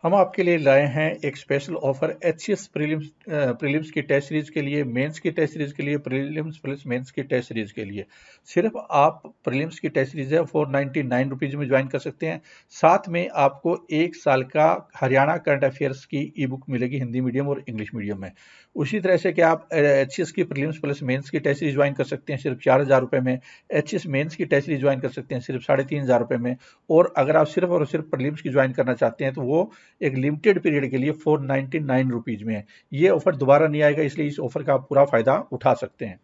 हम आपके लिए लाए हैं एक स्पेशल ऑफर एचसीएस प्रीलिम्स की टेस्ट सीरीज के लिए, मेंस की टेस्ट सीरीज के लिए, प्रीलिम्स प्लस मेंस की टेस्ट सीरीज के लिए। सिर्फ आप प्रीलिम्स की टेस्ट सीरीज है 499 रुपीज में ज्वाइन कर सकते हैं। साथ में आपको 1 साल का हरियाणा करंट अफेयर्स की ई बुक मिलेगी हिंदी मीडियम और इंग्लिश मीडियम में। उसी तरह से कि आप एचसीएस की प्रीलिम्स प्लस मेंस की टेस्ट सीरीज ज्वाइन कर सकते हैं सिर्फ 4,000 रुपये में। एचसीएस मेंस की टेस्ट सीरीज ज्वाइन कर सकते हैं सिर्फ 3,500 रुपये में। और अगर आप सिर्फ और सिर्फ प्रीलिम्स की ज्वाइन करना चाहते हैं तो वो एक लिमिटेड पीरियड के लिए 499 रुपीज में है। ये ऑफर दोबारा नहीं आएगा, इसलिए इस ऑफर का आप पूरा फायदा उठा सकते हैं।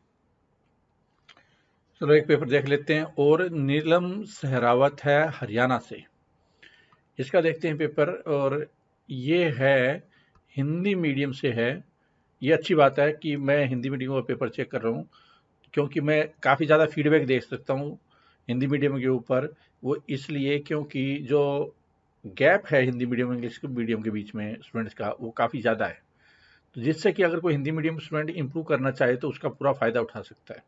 चलो एक पेपर देख लेते हैं। और नीलम सहरावत है हरियाणा से, इसका देखते हैं पेपर। और ये है हिंदी मीडियम से है। ये अच्छी बात है कि मैं हिंदी मीडियम का पेपर चेक कर रहा हूँ, क्योंकि मैं काफ़ी ज़्यादा फीडबैक देख सकता हूँ हिंदी मीडियम के ऊपर। वो इसलिए क्योंकि जो गैप है हिंदी मीडियम इंग्लिश मीडियम के बीच में स्टूडेंट्स का, वो काफ़ी ज़्यादा है। तो जिससे कि अगर कोई हिंदी मीडियम स्टूडेंट इंप्रूव करना चाहे तो उसका पूरा फ़ायदा उठा सकता है।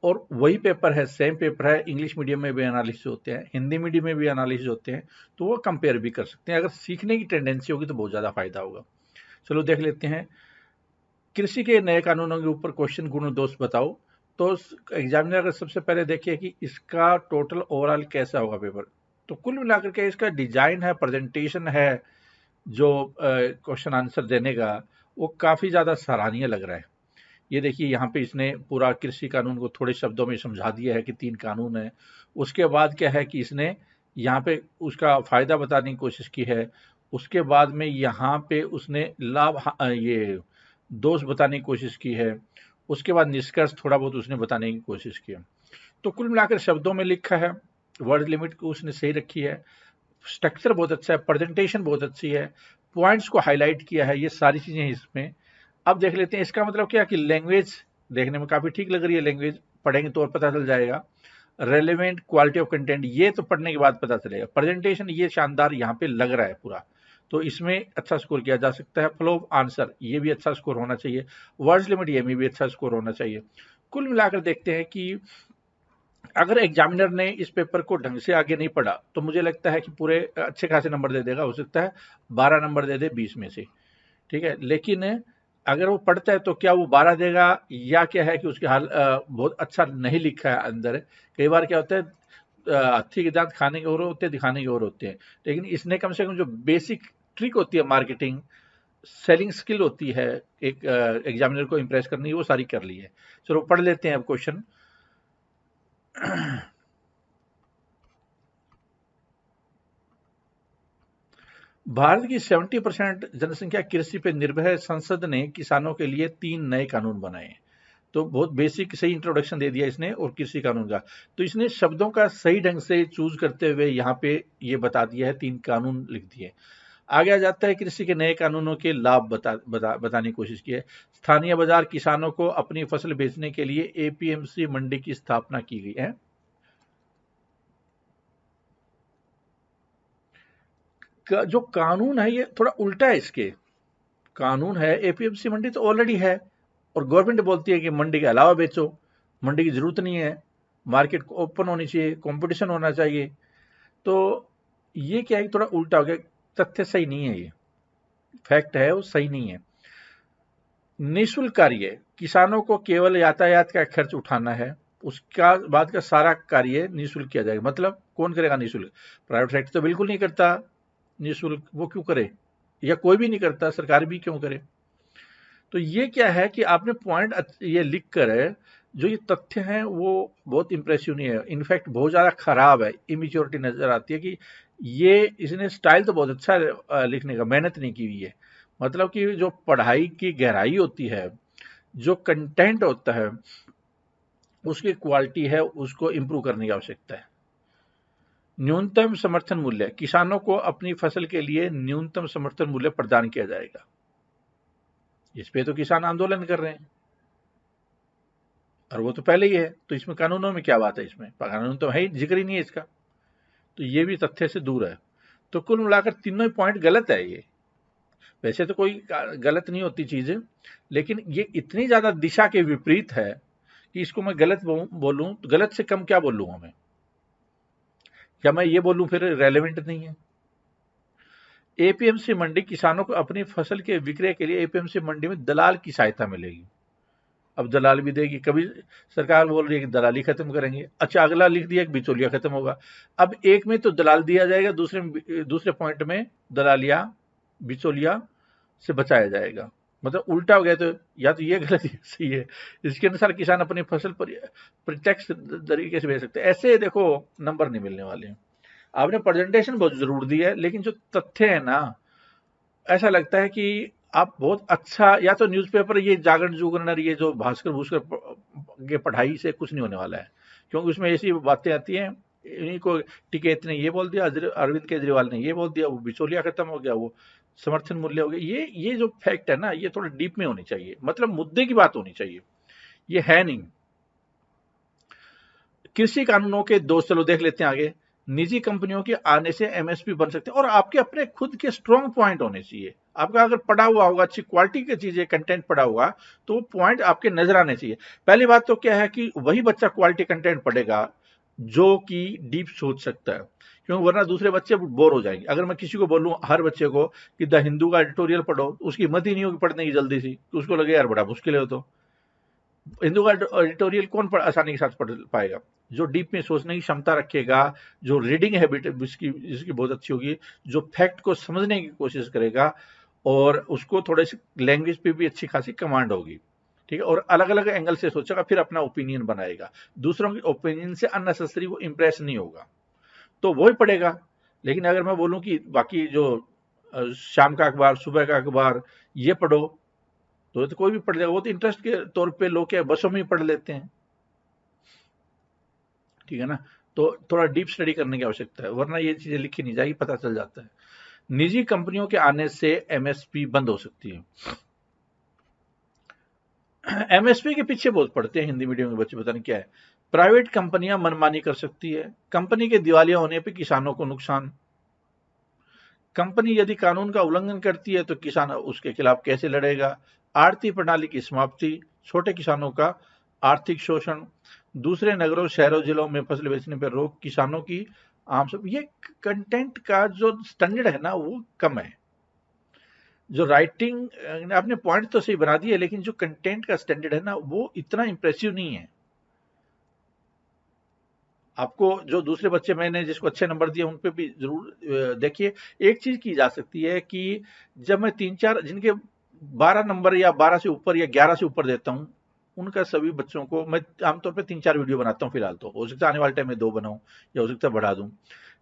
और वही पेपर है, सेम पेपर है, इंग्लिश मीडियम में भी एनालिसिस होते हैं, हिंदी मीडियम में भी एनालिसिस होते हैं, तो वो कंपेयर भी कर सकते हैं। अगर सीखने की टेंडेंसी होगी तो बहुत ज़्यादा फायदा होगा। चलो देख लेते हैं। कृषि के नए कानूनों के ऊपर क्वेश्चन गुण दोष बताओ। तो एग्जामिनर अगर सबसे पहले देखिए कि इसका टोटल ओवरऑल कैसा होगा पेपर, तो कुल मिलाकर के इसका डिजाइन है, प्रेजेंटेशन है, जो क्वेश्चन आंसर देने का, वो काफ़ी ज़्यादा सराहनीय लग रहा है। ये देखिए यहाँ पे इसने पूरा कृषि कानून को थोड़े शब्दों में समझा दिया है कि 3 कानून है। उसके बाद क्या है कि इसने यहाँ पे उसका फ़ायदा बताने की कोशिश की है। उसके बाद में यहाँ पे उसने लाभ ये दोष बताने की कोशिश की है। उसके बाद निष्कर्ष थोड़ा बहुत उसने बताने की कोशिश की है। तो कुल मिलाकर शब्दों में लिखा है, वर्ड लिमिट को उसने सही रखी है, स्ट्रक्चर बहुत अच्छा है, प्रेजेंटेशन बहुत अच्छी है, पॉइंट्स को हाईलाइट किया है, ये सारी चीज़ें हैं इसमें। अब देख लेते हैं इसका मतलब क्या कि लैंग्वेज देखने में काफ़ी ठीक लग रही है। लैंग्वेज पढ़ेंगे तो और पता चल जाएगा। रेलेवेंट, क्वालिटी ऑफ कंटेंट, ये तो पढ़ने के बाद पता चलेगा। प्रेजेंटेशन ये शानदार यहाँ पे लग रहा है पूरा, तो इसमें अच्छा स्कोर किया जा सकता है। फ्लो ऑफ आंसर, ये भी अच्छा स्कोर होना चाहिए। वर्ड्स लिमिट, ये में भी अच्छा स्कोर होना चाहिए। कुल मिलाकर देखते हैं कि अगर एग्जामिनर ने इस पेपर को ढंग से आगे नहीं पढ़ा तो मुझे लगता है कि पूरे अच्छे खासे नंबर दे देगा। हो सकता है 12 नंबर दे दे 20 में से, ठीक है। लेकिन अगर वो पढ़ता है तो क्या वो 12 देगा, या क्या है कि उसके हाल बहुत अच्छा नहीं लिखा है अंदर। कई बार क्या होता है, हाथी के दांत खाने के और होते हैं, दिखाने के और होते हैं। लेकिन इसने कम से कम जो बेसिक ट्रिक होती है, मार्केटिंग सेलिंग स्किल होती है एक एग्जामिनर को इम्प्रेस करनी, वो सारी कर ली है। चलो पढ़ लेते हैं अब क्वेश्चन। भारत की 70% जनसंख्या कृषि पर निर्भर है। संसद ने किसानों के लिए 3 नए कानून बनाए। तो बहुत बेसिक सही इंट्रोडक्शन दे दिया इसने और कृषि कानून का। तो इसने शब्दों का सही ढंग से चूज करते हुए यहाँ पे ये बता दिया है, 3 कानून लिख दिए। आगे आ जाता है कृषि के नए कानूनों के लाभ बताने की कोशिश की है। स्थानीय बाजार, किसानों को अपनी फसल बेचने के लिए एपीएमसी मंडी की स्थापना की गई है। जो कानून है ये थोड़ा उल्टा है। इसके कानून है एपीएमसी मंडी तो ऑलरेडी है, और गवर्नमेंट बोलती है कि मंडी के अलावा बेचो, मंडी की जरूरत नहीं है, मार्केट ओपन होनी चाहिए, कंपटीशन होना चाहिए। तो ये क्या है, थोड़ा उल्टा हो गया, तथ्य सही नहीं है, ये फैक्ट है वो सही नहीं है। निःशुल्क कार्य, किसानों को केवल यातायात का खर्च उठाना है, उसका बाद का सारा कार्य निःशुल्क किया जाएगा। मतलब कौन करेगा निःशुल्क? प्राइवेट सेक्टर तो बिल्कुल नहीं करता निःशुल्क, वो क्यों करे, या कोई भी नहीं करता, सरकार भी क्यों करे। तो ये क्या है कि आपने पॉइंट ये लिख कर, जो ये तथ्य हैं वो बहुत इंप्रेसिव नहीं है, इनफैक्ट बहुत ज़्यादा खराब है, इमेच्योरिटी नज़र आती है कि ये इसने स्टाइल तो बहुत अच्छा लिखने का, मेहनत नहीं की हुई है। मतलब कि जो पढ़ाई की गहराई होती है, जो कंटेंट होता है, उसकी क्वालिटी है, उसको इम्प्रूव करने की आवश्यकता है। न्यूनतम समर्थन मूल्य, किसानों को अपनी फसल के लिए न्यूनतम समर्थन मूल्य प्रदान किया जाएगा। इस पे तो किसान आंदोलन कर रहे हैं, और वो तो पहले ही है, तो इसमें कानूनों में क्या बात है? इसमें कानून तो है ही, जिक्र ही नहीं है इसका। तो ये भी तथ्य से दूर है। तो कुल मिलाकर तीनों पॉइंट गलत है। ये वैसे तो कोई गलत नहीं होती चीजें, लेकिन ये इतनी ज्यादा दिशा के विपरीत है कि इसको मैं गलत बोलूं तो गलत से कम क्या बोलूं मैं? क्या मैं ये बोलूं फिर रेलेवेंट नहीं है? एपीएमसी मंडी किसानों को अपनी फसल के विक्रय के लिए एपीएमसी मंडी में दलाल की सहायता मिलेगी। अब दलाल भी देगी, कभी सरकार बोल रही है कि दलाली खत्म करेंगे, अच्छा अगला लिख दिया कि बिचौलिया खत्म होगा। अब एक में तो दलाल दिया जाएगा, दूसरे पॉइंट में दलालिया बिचौलिया से बचाया जाएगा। मतलब उल्टा हो गया, तो या तो ये गलत या सही है। इसके अनुसार किसान अपनी फसल पर प्रत्यक्ष तरीके से बेच सकते हैं। ऐसे देखो नंबर नहीं मिलने वाले हैं। आपने प्रेजेंटेशन बहुत जरूर दी है, लेकिन जो तथ्य है ना, ऐसा लगता है कि आप बहुत अच्छा, या तो न्यूज़पेपर ये जागरण जुगरण और ये जो भास्कर भूस्कर के पढ़ाई से कुछ नहीं होने वाला है, क्योंकि उसमें ऐसी बातें आती हैं, इन्हीं को टिकैत ने ये बोल दिया, अरविंद केजरीवाल ने ये बोल दिया, वो बिचौलिया खत्म हो गया, वो समर्थन मूल्य हो गया। ये जो फैक्ट है ना, ये थोड़ा डीप में होनी चाहिए, मतलब मुद्दे की बात होनी चाहिए, ये है नहीं। कृषि कानूनों के दोष, चलो देख लेते हैं आगे। निजी कंपनियों के आने से एमएसपी बन सकते हैं, और आपके अपने खुद के स्ट्रॉन्ग पॉइंट होने चाहिए। आपका अगर पढ़ा हुआ होगा, अच्छी क्वालिटी की चीजें कंटेंट पढ़ा हुआ, तो वो पॉइंट आपके नजर आने चाहिए। पहली बात तो क्या है कि वही बच्चा क्वालिटी कंटेंट पढ़ेगा जो कि डीप सोच सकता है, क्योंकि वरना दूसरे बच्चे बोर हो जाएंगे। अगर मैं किसी को बोलूं, हर बच्चे को कि द हिंदू का एडिटोरियल पढ़ो, उसकी हिम्मत ही नहीं होगी पढ़ने की जल्दी सी, तो उसको लगे यार बड़ा मुश्किल है। तो हिंदू का एडिटोरियल कौन आसानी के साथ पढ़ पाएगा? जो डीप में सोचने की क्षमता रखेगा, जो रीडिंग हैबिट जिसकी बहुत अच्छी होगी, जो फैक्ट को समझने की कोशिश करेगा, और उसको थोड़े से लैंग्वेज पे भी अच्छी खासी कमांड होगी, ठीक है, और अलग अलग एंगल से सोचेगा, फिर अपना ओपिनियन बनाएगा। दूसरों के ओपिनियन से अननेसेसरी वो इंप्रेस नहीं होगा, तो वो ही पढ़ेगा। लेकिन अगर मैं बोलूं कि बाकी जो शाम का अखबार, सुबह का अखबार, ये पढ़ो, तो कोई भी पढ़ लेगा। वो तो इंटरेस्ट के तौर पे लोग क्या बसों में ही पढ़ लेते हैं, ठीक है ना। तो थोड़ा डीप स्टडी करने की आवश्यकता है, वरना ये चीजें लिखी नहीं जाएगी, पता चल जाता है। निजी कंपनियों के आने से एमएसपी बंद हो सकती है। एमएसपी के पीछे बहुत पढ़ते हैं हिंदी मीडियम के बच्चे, पता नहीं क्या है। प्राइवेट कंपनियां मनमानी कर सकती है, कंपनी के दिवालिया होने पर किसानों को नुकसान। कंपनी यदि कानून का उल्लंघन करती है तो किसान उसके खिलाफ कैसे लड़ेगा? आर्थिक प्रणाली की समाप्ति, छोटे किसानों का आर्थिक शोषण, दूसरे नगरों, शहरों, जिलों में फसल बेचने पर रोक, किसानों की आम सब। ये कंटेंट का जो स्टैंडर्ड है ना, वो कम है। जो राइटिंग आपने पॉइंट तो सही बना दिए, लेकिन जो कंटेंट का स्टैंडर्ड है ना, वो इतना इंप्रेसिव नहीं है। आपको जो दूसरे बच्चे मैंने जिसको अच्छे नंबर दिए, उन पे भी जरूर देखिए। एक चीज की जा सकती है कि जब मैं 3-4 जिनके 12 नंबर या 12 से ऊपर या 11 से ऊपर देता हूं, उनका सभी बच्चों को मैं आमतौर पे 3-4 वीडियो बनाता हूं। फिलहाल तो हो सकता है आने वाले टाइम में 2 बनाऊं, या हो सकता है बढ़ा दूं,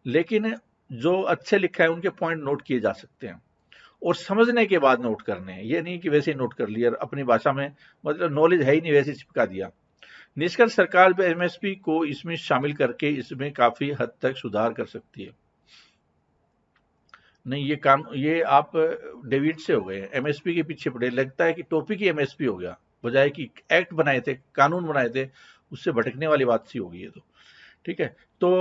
लेकिन जो अच्छे लिखा है उनके पॉइंट नोट किए जा सकते हैं, और समझने के बाद नोट करने हैं। ये नहीं कि वैसे ही नोट कर लिया अपनी भाषा में, मतलब नॉलेज है ही नहीं, वैसे चिपका दिया। निष्कर्ष, सरकार एमएसपी को इसमें शामिल करके इसमें काफी हद तक सुधार कर सकती है। नहीं, ये आप डेविड से हो गए, एमएसपी के पीछे पड़े। लगता है कि टॉपिक ही एमएसपी हो गया, बजाय कि एक्ट बनाए थे, कानून बनाए थे, उससे भटकने वाली बात सी होगी ये तो, ठीक है। तो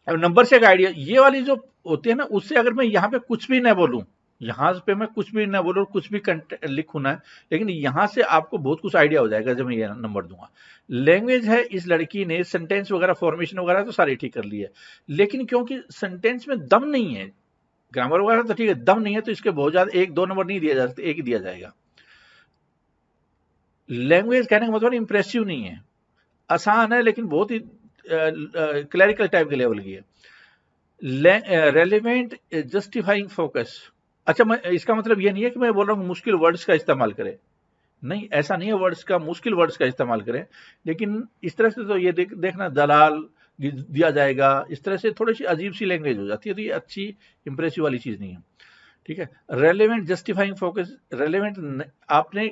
अब नंबर से का आइडिया, ये वाली जो होती है ना, उससे अगर मैं यहाँ पे कुछ भी ना बोलूं, यहाँ पे मैं कुछ भी ना बोलूं, कुछ भी लिखूं ना, लेकिन यहाँ से आपको बहुत कुछ आइडिया हो जाएगा जब मैं ये नंबर दूंगा। लैंग्वेज है, इस लड़की ने सेंटेंस वगैरह, फॉर्मेशन वगैरह तो सारी ठीक कर ली है, लेकिन क्योंकि सेंटेंस में दम नहीं है, ग्रामर वगैरह तो ठीक है, दम नहीं है, तो इसके बहुत ज्यादा 1-2 नंबर नहीं दिया जा सकते, एक ही दिया जाएगा। लैंग्वेज कहने का मतलब इंप्रेसिव नहीं है, आसान है, लेकिन बहुत ही क्लैरिकल टाइप के लेवल की है। Relevant, justifying focus. अच्छा, मैं इसका मतलब ये नहीं है कि मैं बोल रहा हूँ मुश्किल वर्ड्स का इस्तेमाल करें, नहीं, ऐसा नहीं है, वर्ड्स का मुश्किल वर्ड्स का इस्तेमाल करें, लेकिन इस तरह से तो ये देखना दलाल दिया जाएगा, इस तरह से थोड़ी सी अजीब सी लैंग्वेज हो जाती है, तो ये अच्छी इंप्रेसिव वाली चीज नहीं है, ठीक है। रेलिवेंट, जस्टिफाइंग फोकस, रेलिवेंट आपने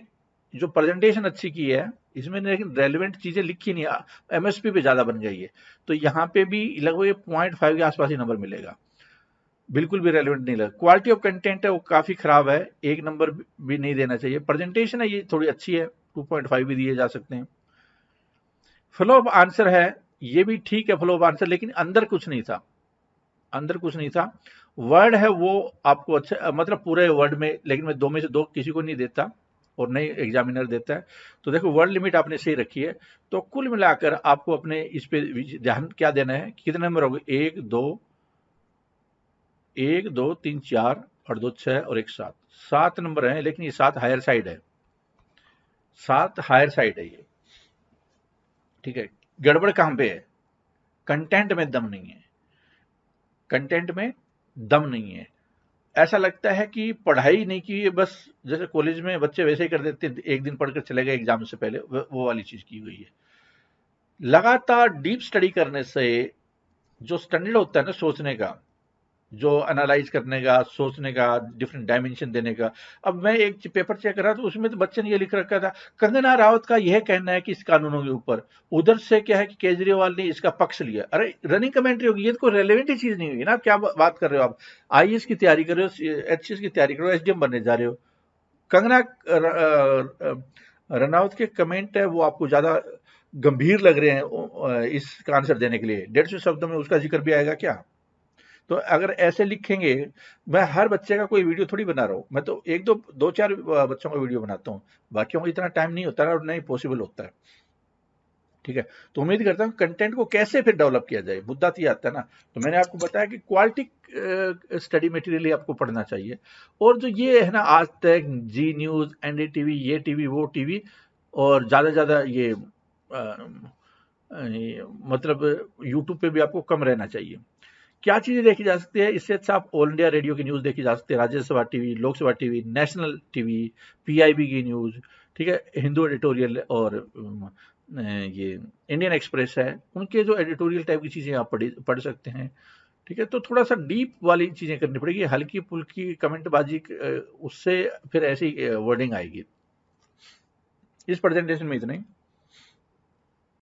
जो प्रेजेंटेशन अच्छी की है इसमें, लेकिन रेलिवेंट चीजें लिखी नहीं, एमएसपी पे ज्यादा बन गई है, तो यहाँ पे भी लगभग 0.5 के आसपास ही नंबर मिलेगा, बिल्कुल भी रेलिवेंट नहीं लगा। क्वालिटी ऑफ कंटेंट है वो काफी खराब है, 1 नंबर भी नहीं देना चाहिए। प्रेजेंटेशन है ये थोड़ी अच्छी है, 2.5 भी दिए जा सकते हैं। फ्लो ऑफ आंसर है, ये भी ठीक है फ्लो ऑफ आंसर, लेकिन अंदर कुछ नहीं था, अंदर कुछ नहीं था। वर्ड है वो आपको अच्छा, मतलब पूरे वर्ड में, लेकिन मैं 2 में से 2 किसी को नहीं देता, और नहीं एग्जामिनर देता है। तो देखो वर्ड लिमिट आपने सही रखी है, तो कुल मिलाकर आपको अपने इस पे ध्यान क्या देना है, कितने नंबर हो गए, 1, 2, 1 2 3 4 और 2 6 और 1 7, 7 नंबर है, लेकिन ये 7 हायर साइड है, 7 हायर साइड है ये, ठीक है। गड़बड़ कहां पे है? कंटेंट में दम नहीं है, कंटेंट में दम नहीं है। ऐसा लगता है कि पढ़ाई नहीं की है, बस जैसे कॉलेज में बच्चे वैसे ही कर देते हैं, एक दिन पढ़कर चले गए एग्जाम से पहले, वो वाली चीज की हुई है। लगातार डीप स्टडी करने से जो स्टैंडर्ड होता है ना सोचने का, जो एनालाइज करने का, सोचने का, डिफरेंट डायमेंशन देने का। अब मैं एक पेपर चेक कर रहा था, उसमें तो बच्चे ने ये लिख रखा था, कंगना रावत का यह कहना है कि इस कानूनों के ऊपर, उधर से क्या है कि केजरीवाल ने इसका पक्ष लिया। अरे रनिंग कमेंट्री होगी, ये तो कोई रेलेवेंट ही चीज नहीं होगी ना। आप क्या बात कर रहे हो? आप आईएएस की तैयारी कर रहे हो, एचएएस की तैयारी कर रहे हो, एसडीएम बनने जा रहे हो। कंगना रनावत के कमेंट है वो आपको ज्यादा गंभीर लग रहे हैं इसका आंसर देने के लिए, 150 शब्दों में उसका जिक्र भी आएगा क्या? तो अगर ऐसे लिखेंगे, मैं हर बच्चे का कोई वीडियो थोड़ी बना रहा हूँ, मैं तो एक दो चार बच्चों का वीडियो बनाता हूँ, बाकियों को इतना टाइम नहीं होता है और नहीं पॉसिबल होता है, ठीक है। तो उम्मीद करता हूँ कंटेंट को कैसे फिर डेवलप किया जाए, मुद्दा तो ये आता है ना। तो मैंने आपको बताया कि क्वालिटी स्टडी मटेरियल ही आपको पढ़ना चाहिए। और जो ये है ना आज तक, जी न्यूज, एनडीटीवी, ये टीवी वो टीवी, और ज्यादा ज्यादा ये मतलब यूट्यूब पे भी आपको कम रहना चाहिए। क्या चीजें देखी जा सकती है? इससे अच्छा आप ऑल इंडिया रेडियो की न्यूज देखी जा सकती है, Rajya Sabha TV, Lok Sabha TV, national TV, PIB की न्यूज, ठीक है, हिंदू एडिटोरियल, और ये इंडियन एक्सप्रेस है, उनके जो एडिटोरियल टाइप की चीजें आप पढ़ सकते हैं, ठीक है। तो थोड़ा सा डीप वाली चीजें करनी पड़ेगी, हल्की फुल्की कमेंटबाजी उससे फिर ऐसी वर्डिंग आएगी। इस प्रेजेंटेशन में इतना ही।